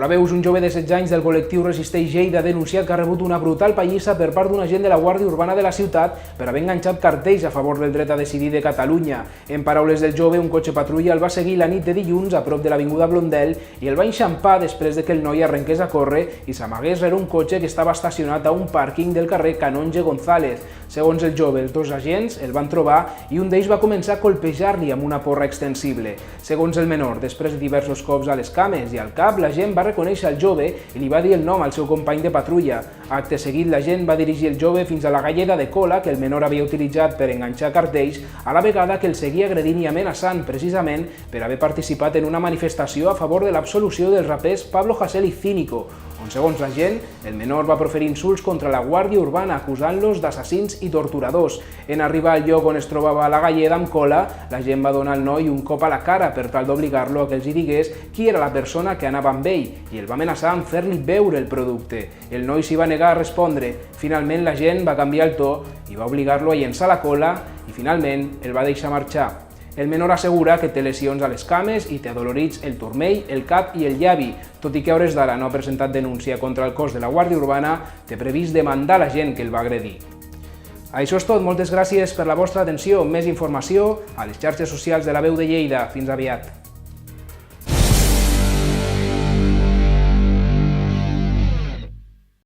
Hola, veus, un jove de 16 anys del col·lectiu Resisteix Lleida ha denunciat que ha rebut una brutal pallissa per part d'un agent de la Guàrdia Urbana de la ciutat per haver enganxat cartells a favor del dret a decidir de Catalunya. En paraules del jove, un cotxe patrulla el va seguir la nit de dilluns a prop de l'avinguda Blondel i el va enxampar després de que el noi arrenqués a córrer i s'amagués rere un cotxe que estava estacionat a un pàrquing del carrer Canonge González. Segons el jove, els dos agents el van trobar i un d'ells va començar a colpejar-li amb una porra extensible. Segons el menor, després de diversos cops a les cames i al cap, l'agent va reconèixer el jove i li va dir el nom al seu company de patrulla. Acte seguit, l'agent va dirigir el jove fins a la galleda de cola que el menor havia utilitzat per enganxar cartells, a la vegada que el seguia agredint i amenaçant, precisament per haver participat en una manifestació a favor de l'absolució dels rapers Pablo Hasél i Cínico, on, segons l'agent, el menor va proferir insults contra la Guàrdia Urbana acusant-los d'assassins i torturadors. En arribar al lloc on es trobava la galleda amb cola, l'agent va donar al noi un cop a la cara per tal d'obligar-lo a que els digués qui era la persona que anava amb ell i el va amenaçar amb fer-li beure el producte. El noi s'hi va negar a respondre. Finalment l'agent va canviar el to i va obligar-lo a llençar la cola i finalment el va deixar marxar. El menor assegura que té lesions a les cames i té adolorits el turmell, el cap i el llavi. Tot i que a hores d'ara no ha presentat denúncia contra el cos de la Guàrdia Urbana, té previst demandar la gent que el va agredir. Això és tot, moltes gràcies per la vostra atenció. Més informació a les xarxes socials de La Veu de Lleida. Fins aviat.